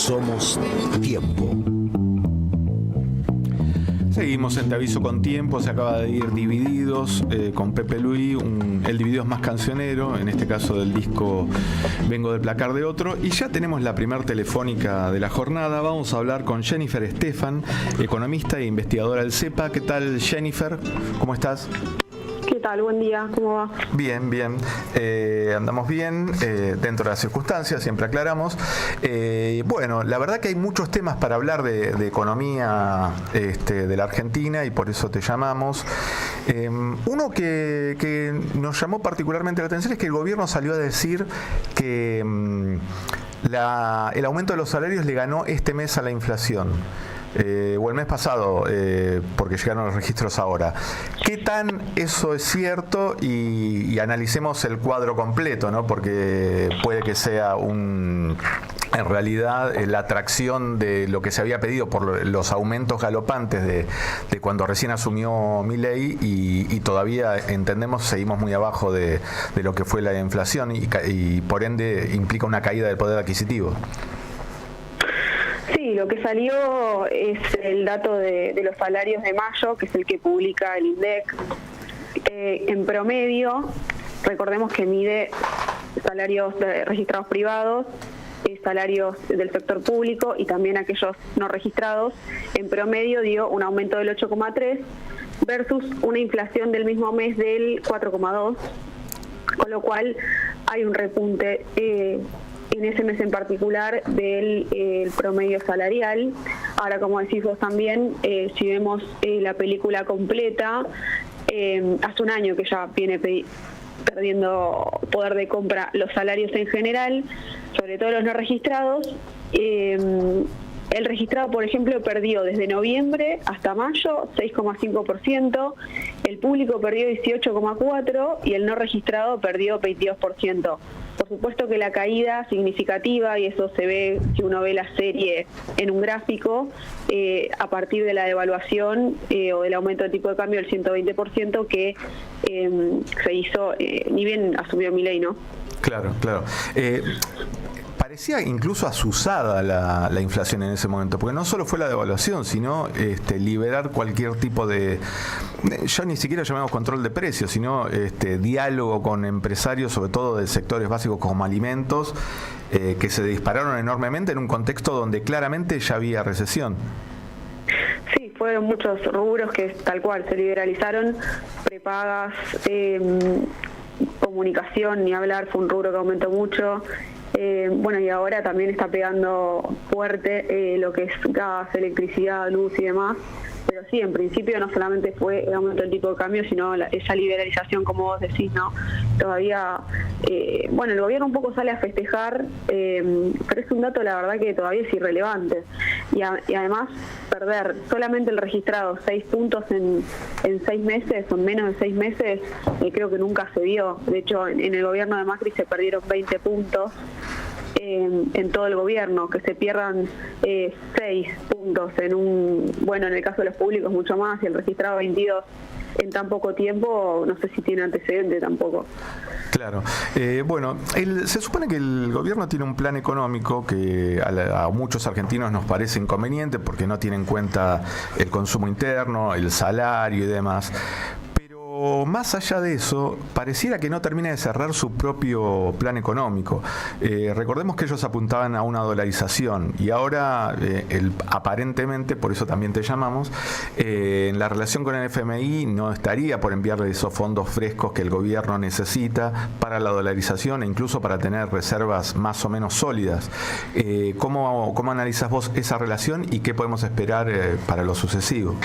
Somos Tiempo. Seguimos en Te Aviso con Tiempo. Se acaba de ir Divididos con Pepe Luis, el Divididos más cancionero, en este caso del disco Vengo del placar de otro. Y ya tenemos la primer telefónica de la jornada. Vamos a hablar con Jennifer Estefan, economista e investigadora del CEPA. ¿Qué tal, Jennifer? ¿Cómo estás? ¿Qué tal? Buen día, ¿cómo va? Bien, bien. Andamos bien, dentro de las circunstancias, siempre aclaramos. Bueno, la verdad que hay muchos temas para hablar de economía de la Argentina y por eso te llamamos. Uno que nos llamó particularmente la atención es que el gobierno salió a decir que el aumento de los salarios le ganó este mes a la inflación. O el mes pasado, porque llegaron los registros ahora. ¿Qué tan eso es cierto? Y analicemos el cuadro completo, ¿no? Porque puede que sea en realidad la atracción de lo que se había pedido por los aumentos galopantes de cuando recién asumió Milei y todavía entendemos seguimos muy abajo de lo que fue la inflación y por ende implica una caída del poder adquisitivo. Sí, lo que salió es el dato de los salarios de mayo, que es el que publica el INDEC. En promedio, recordemos que mide salarios registrados privados, salarios del sector público y también aquellos no registrados. En promedio dio un aumento del 8,3 versus una inflación del mismo mes del 4,2, con lo cual hay un repunte en ese mes en particular del promedio salarial. Ahora, como decís vos también, si vemos la película completa, hace un año que ya viene perdiendo poder de compra los salarios en general, sobre todo los no registrados. El registrado, por ejemplo, perdió desde noviembre hasta mayo 6,5%, el público perdió 18,4% y el no registrado perdió 22%. Por supuesto que la caída significativa, y eso se ve si uno ve la serie en un gráfico, a partir de la devaluación o del aumento de tipo de cambio del 120% que se hizo, ni bien asumió Milei, ¿no? Claro, claro. Parecía incluso asusada la inflación en ese momento, porque no solo fue la devaluación, sino liberar cualquier tipo de, ya ni siquiera llamamos control de precios, sino diálogo con empresarios, sobre todo de sectores básicos como alimentos, que se dispararon enormemente en un contexto donde claramente ya había recesión. Sí, fueron muchos rubros que tal cual se liberalizaron, prepagas, comunicación, ni hablar, fue un rubro que aumentó mucho. Bueno, y ahora también está pegando fuerte lo que es gas, electricidad, luz y demás. Pero sí, en principio no solamente fue el aumento del tipo de cambio, sino esa liberalización, como vos decís, ¿no? Todavía, bueno, el gobierno un poco sale a festejar, pero es un dato, la verdad, que todavía es irrelevante. Y además, perder solamente el registrado 6 puntos en 6 meses, o en menos de 6 meses, creo que nunca se vio. De hecho, en el gobierno de Macri se perdieron 20 puntos. En todo el gobierno, que se pierdan 6 puntos en el caso de los públicos mucho más, y el registrado 22 en tan poco tiempo, no sé si tiene antecedente tampoco. Claro. Bueno, se supone que el gobierno tiene un plan económico que a muchos argentinos nos parece inconveniente porque no tiene en cuenta el consumo interno, el salario y demás. Más allá de eso, pareciera que no termina de cerrar su propio plan económico. Recordemos que ellos apuntaban a una dolarización y ahora, aparentemente, por eso también te llamamos, en la relación con el FMI no estaría por enviarle esos fondos frescos que el gobierno necesita para la dolarización e incluso para tener reservas más o menos sólidas. ¿Cómo analizas vos esa relación y qué podemos esperar para lo sucesivo?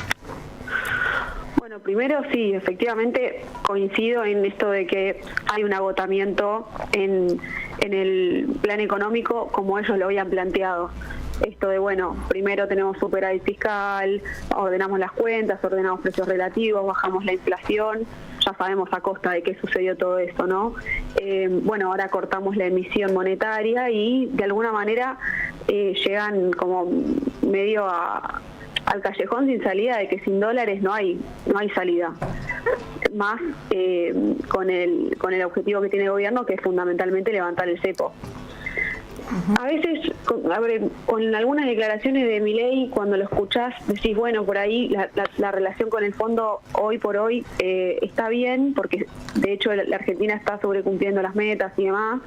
Primero, sí, efectivamente coincido en esto de que hay un agotamiento en el plan económico como ellos lo habían planteado. Esto de, bueno, primero tenemos superávit fiscal, ordenamos las cuentas, ordenamos precios relativos, bajamos la inflación, ya sabemos a costa de qué sucedió todo esto, ¿no? Bueno, ahora cortamos la emisión monetaria y de alguna manera llegan como medio al callejón sin salida de que sin dólares no hay salida. Más con el objetivo que tiene el gobierno, que es fundamentalmente levantar el cepo. A veces, con algunas declaraciones de Milei, cuando lo escuchás, decís, bueno, por ahí la relación con el fondo hoy por hoy está bien, porque de hecho la Argentina está sobrecumpliendo las metas y demás,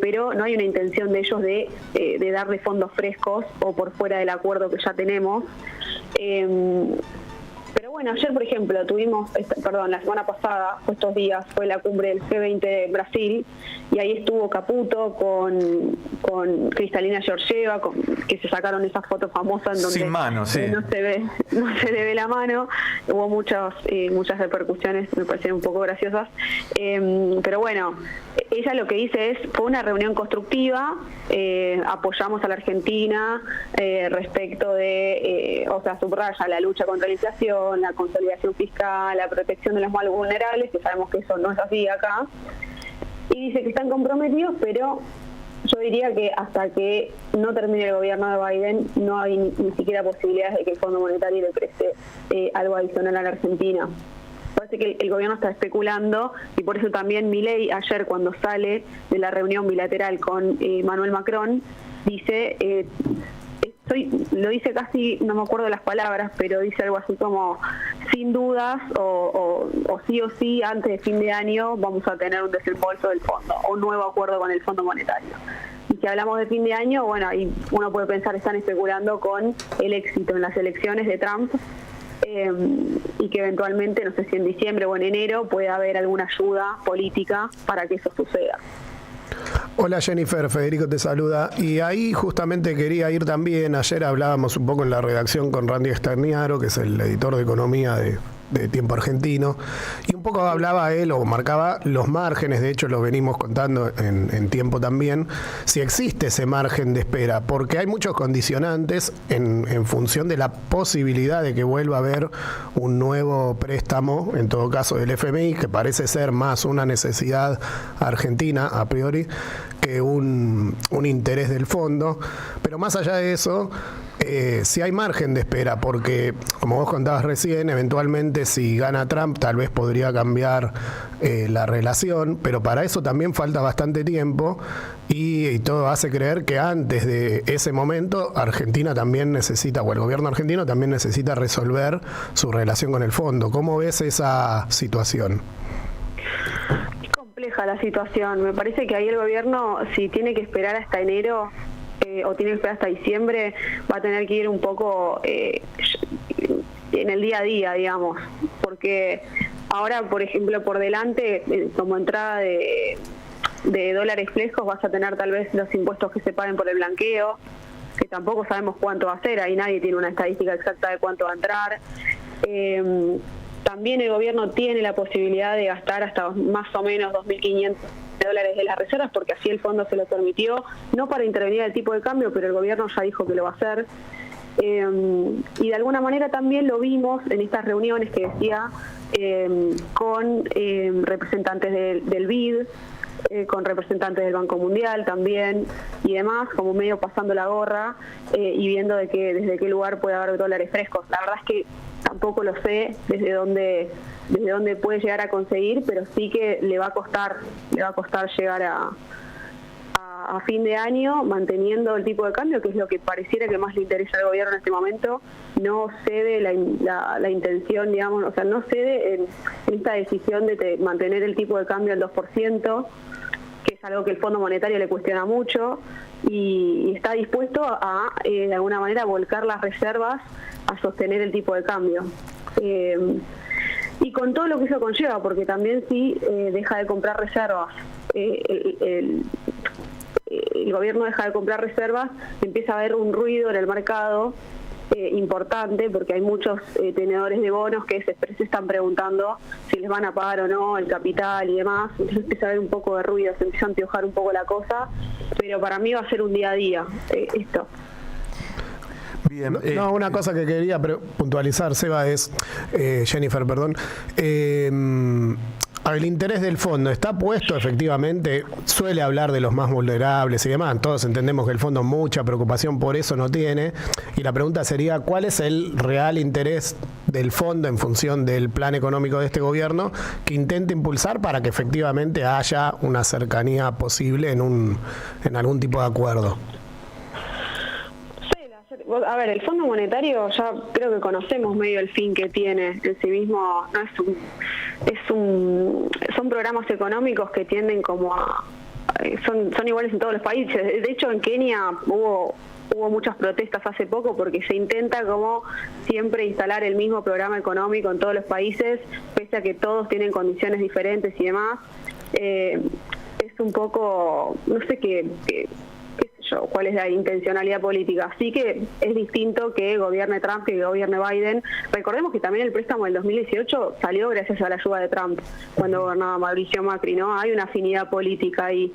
pero no hay una intención de ellos de darle fondos frescos o por fuera del acuerdo que ya tenemos. Pero bueno, ayer, por ejemplo, la semana pasada, estos días, fue la cumbre del G20 de Brasil, y ahí estuvo Caputo con Cristalina Georgieva, que se sacaron esas fotos famosas en donde sin mano, sí. no se le ve la mano. Hubo muchas repercusiones, me parecieron un poco graciosas. Pero bueno, ella lo que dice fue una reunión constructiva, apoyamos a la Argentina respecto de, subraya la lucha contra la inflación, la consolidación fiscal, la protección de los más vulnerables, que sabemos que eso no es así acá, y dice que están comprometidos, pero yo diría que hasta que no termine el gobierno de Biden no hay ni siquiera posibilidades de que el Fondo Monetario le preste algo adicional a la Argentina. Parece que el gobierno está especulando, y por eso también Milei ayer, cuando sale de la reunión bilateral con Manuel Macron, dice, lo dice casi, no me acuerdo las palabras, pero dice algo así como, sin dudas o sí, antes de fin de año vamos a tener un desembolso del fondo, o un nuevo acuerdo con el Fondo Monetario. Y si hablamos de fin de año, bueno, ahí uno puede pensar, están especulando con el éxito en las elecciones de Trump, y que eventualmente, no sé si en diciembre o en enero, puede haber alguna ayuda política para que eso suceda. Hola Jennifer, Federico te saluda. Y ahí justamente quería ir también. Ayer hablábamos un poco en la redacción con Randy Sterniaro, que es el editor de economía de Tiempo Argentino, y un poco hablaba él o marcaba los márgenes. De hecho lo venimos contando en Tiempo también, si existe ese margen de espera, porque hay muchos condicionantes en función de la posibilidad de que vuelva a haber un nuevo préstamo, en todo caso del FMI, que parece ser más una necesidad argentina a priori que un interés del fondo. Pero más allá de eso, si hay margen de espera, porque como vos contabas recién, eventualmente si gana Trump tal vez podría cambiar la relación, pero para eso también falta bastante tiempo, y todo hace creer que antes de ese momento Argentina también necesita, o el gobierno argentino también necesita resolver su relación con el fondo. ¿Cómo ves esa situación? Compleja la situación. Me parece que ahí el gobierno, si tiene que esperar hasta enero, o tiene que esperar hasta diciembre, va a tener que ir un poco en el día a día, digamos, porque ahora, por ejemplo, por delante, como entrada de dólares frescos, vas a tener tal vez los impuestos que se paguen por el blanqueo, que tampoco sabemos cuánto va a ser, ahí nadie tiene una estadística exacta de cuánto va a entrar. También el gobierno tiene la posibilidad de gastar hasta más o menos 2.500 dólares de las reservas, porque así el fondo se lo permitió, no para intervenir el tipo de cambio, pero el gobierno ya dijo que lo va a hacer. Y de alguna manera también lo vimos en estas reuniones que decía, con representantes del BID, con representantes del Banco Mundial también y demás, como medio pasando la gorra, y viendo desde qué lugar puede haber dólares frescos. La verdad es que tampoco lo sé desde dónde puede llegar a conseguir, pero sí que le va a costar llegar a fin de año manteniendo el tipo de cambio, que es lo que pareciera que más le interesa al gobierno en este momento. No cede la intención, digamos, o sea, no cede en esta decisión de mantener el tipo de cambio al 2%, que es algo que el Fondo Monetario le cuestiona mucho, y está dispuesto a, de alguna manera, volcar las reservas a sostener el tipo de cambio. Y con todo lo que eso conlleva, porque también si deja de comprar reservas, el gobierno deja de comprar reservas, empieza a haber un ruido en el mercado importante, porque hay muchos tenedores de bonos que se están preguntando si les van a pagar o no el capital y demás. Entonces empieza a haber un poco de ruido, se empieza a antiojar un poco la cosa, pero para mí va a ser un día a día esto. Bien, no, una cosa que quería puntualizar, Seba, es, Jennifer, perdón, el interés del fondo está puesto, efectivamente, suele hablar de los más vulnerables y demás. Todos entendemos que el fondo mucha preocupación por eso no tiene. Y la pregunta sería, ¿cuál es el real interés del fondo en función del plan económico de este gobierno que intente impulsar para que efectivamente haya una cercanía posible en algún tipo de acuerdo. A ver, el Fondo Monetario ya creo que conocemos medio el fin que tiene en sí mismo. No son programas económicos que tienden como a son iguales en todos los países. De hecho, en Kenia hubo muchas protestas hace poco porque se intenta como siempre instalar el mismo programa económico en todos los países, pese a que todos tienen condiciones diferentes y demás. Es un poco, no sé qué sé yo, cuál es la intencionalidad política. Así que es distinto que gobierne Trump que gobierne Biden. Recordemos que también el préstamo del 2018 salió gracias a la ayuda de Trump cuando gobernaba Mauricio Macri, ¿no? Hay una afinidad política ahí.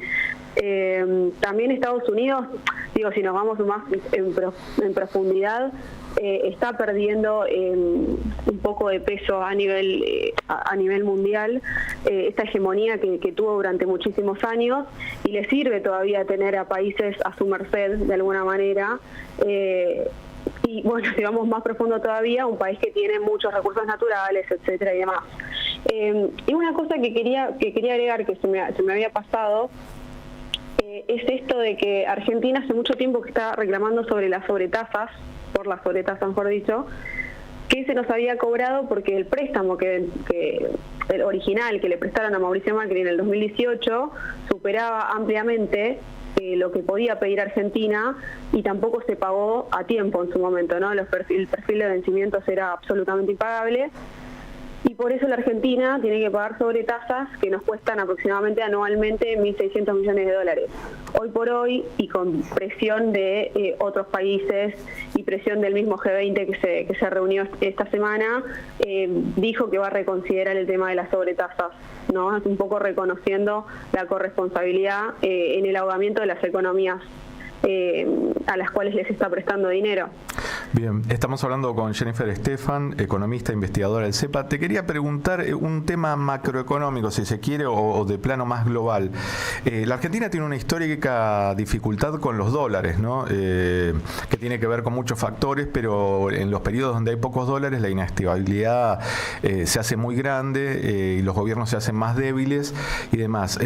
También Estados Unidos, digo, si nos vamos más en profundidad, está perdiendo un poco de peso a nivel mundial, esta hegemonía que tuvo durante muchísimos años, y le sirve todavía tener a países a su merced de alguna manera. Y bueno, si vamos más profundo todavía, un país que tiene muchos recursos naturales, etcétera y demás. Y una cosa que quería agregar, que se me había pasado, es esto de que Argentina hace mucho tiempo que está reclamando sobre las sobretasas, mejor dicho, que se nos había cobrado porque el préstamo el original que le prestaron a Mauricio Macri en el 2018 superaba ampliamente lo que podía pedir Argentina y tampoco se pagó a tiempo en su momento, ¿no? El perfil de vencimientos era absolutamente impagable. Y por eso la Argentina tiene que pagar sobretasas que nos cuestan aproximadamente anualmente 1.600 millones de dólares. Hoy por hoy, y con presión de otros países y presión del mismo G20 que se reunió esta semana, dijo que va a reconsiderar el tema de las sobretasas, ¿no? Es un poco reconociendo la corresponsabilidad en el ahogamiento de las economías a las cuales les está prestando dinero. Bien, estamos hablando con Jennifer Estefan, economista investigadora del CEPA. Te quería preguntar un tema macroeconómico, si se quiere, o de plano más global. La Argentina tiene una histórica dificultad con los dólares, ¿no? Que tiene que ver con muchos factores, pero en los periodos donde hay pocos dólares, la inestabilidad se hace muy grande y los gobiernos se hacen más débiles y demás.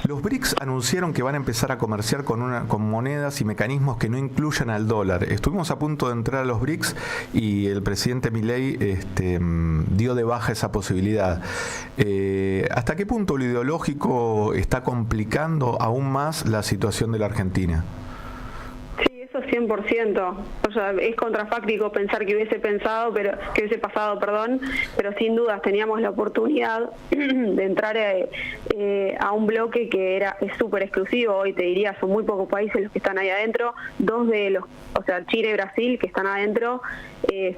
Los BRICS anunciaron que van a empezar a comerciar con monedas y mecanismos que no incluyan al dólar. Estuvimos a punto de entrar a los BRICS y el presidente Milei dio de baja esa posibilidad. ¿Hasta qué punto lo ideológico está complicando aún más la situación de la Argentina? Sí, eso 100%. O sea, es contrafáctico pensar que hubiese pasado, pero sin dudas teníamos la oportunidad de entrar a un bloque que es súper exclusivo. Hoy te diría, son muy pocos países los que están ahí adentro. Chile y Brasil, que están adentro,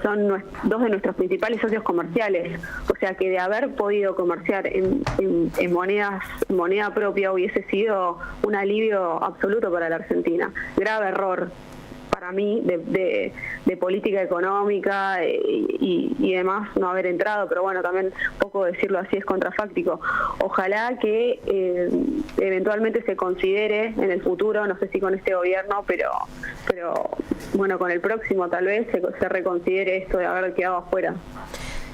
son dos de nuestros principales socios comerciales. O sea que de haber podido comerciar en moneda propia hubiese sido un alivio absoluto para la Argentina. Grave error para mí de política económica y demás no haber entrado, pero bueno, también un poco decirlo así es contrafáctico. Ojalá que eventualmente se considere en el futuro, no sé si con este gobierno, pero bueno, con el próximo tal vez se reconsidere esto de haber quedado afuera.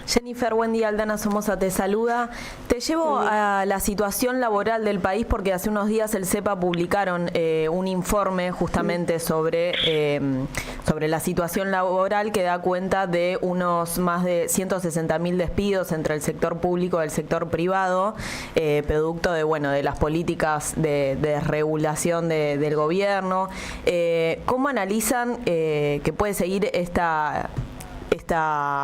Jennifer, buen día. Aldana Somoza te saluda. Te llevo a la situación laboral del país porque hace unos días el CEPA publicaron un informe justamente sobre la situación laboral que da cuenta de unos más de 160.000 despidos entre el sector público y el sector privado, producto de las políticas de regulación del gobierno. ¿Cómo analizan que puede seguir esta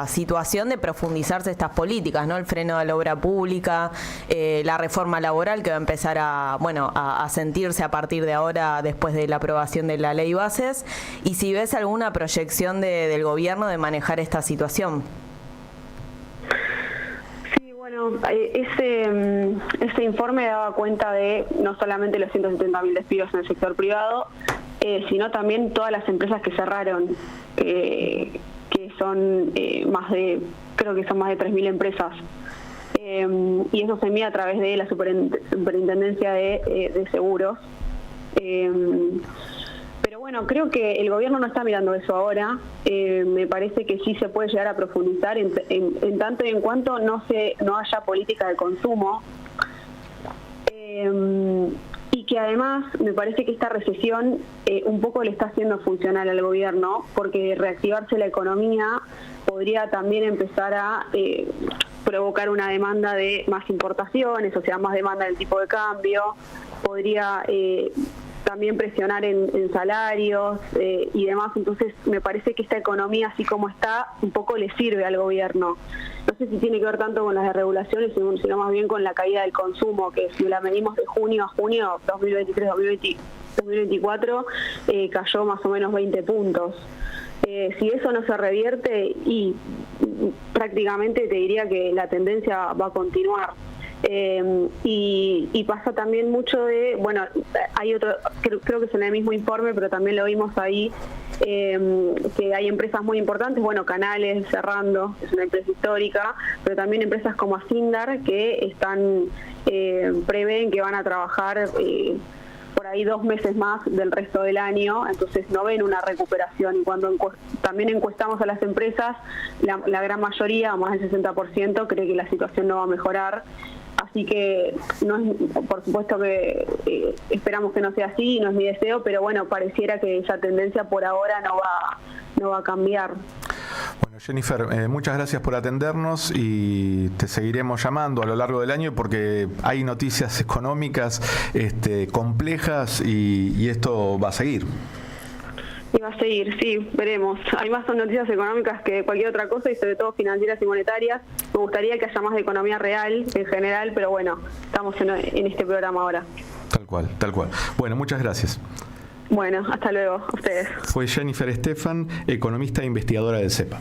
situación de profundizarse estas políticas, ¿no? El freno de la obra pública, la reforma laboral que va a empezar a sentirse a partir de ahora después de la aprobación de la ley bases, y si ves alguna proyección del gobierno de manejar esta situación. Sí, bueno, ese informe daba cuenta de no solamente los 170.000 despidos en el sector privado, sino también todas las empresas que cerraron, que son creo que son más de 3.000 empresas. Y eso se mide a través de la Superintendencia de Seguros. Pero Bueno, creo que el gobierno no está mirando eso ahora. Me parece que sí se puede llegar a profundizar en tanto y en cuanto no haya política de consumo. Y que además me parece que esta recesión un poco le está haciendo funcional al gobierno, porque reactivarse la economía podría también empezar a provocar una demanda de más importaciones, o sea, más demanda del tipo de cambio, podría también presionar en salarios y demás. Entonces me parece que esta economía así como está un poco le sirve al gobierno. No sé si tiene que ver tanto con las desregulaciones, sino más bien con la caída del consumo, que si la medimos de junio a junio 2023-2024 cayó más o menos 20 puntos. Si eso no se revierte, y prácticamente te diría que la tendencia va a continuar. Y pasa también mucho de, bueno, hay otro, creo que es en el mismo informe, pero también lo vimos ahí, que hay empresas muy importantes, bueno, Canales cerrando, es una empresa histórica, pero también empresas como Asindar que prevén que van a trabajar por ahí 2 meses más del resto del año, entonces no ven una recuperación. Y cuando también encuestamos a las empresas, la gran mayoría, más del 60%, cree que la situación no va a mejorar. Así que no es, por supuesto que esperamos que no sea así, no es mi deseo, pero bueno, pareciera que esa tendencia por ahora no va a cambiar. Bueno, Jennifer, muchas gracias por atendernos y te seguiremos llamando a lo largo del año porque hay noticias económicas complejas y esto va a seguir. Y va a seguir, sí, veremos. Hay más noticias económicas que cualquier otra cosa y sobre todo financieras y monetarias. Me gustaría que haya más de economía real en general, pero bueno, estamos en este programa ahora. Tal cual, tal cual. Bueno, muchas gracias. Bueno, hasta luego, a ustedes. Fue Jennifer Estefan, economista e investigadora del CEPA.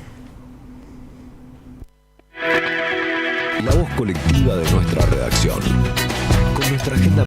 La voz colectiva de nuestra redacción. Con nuestra agenda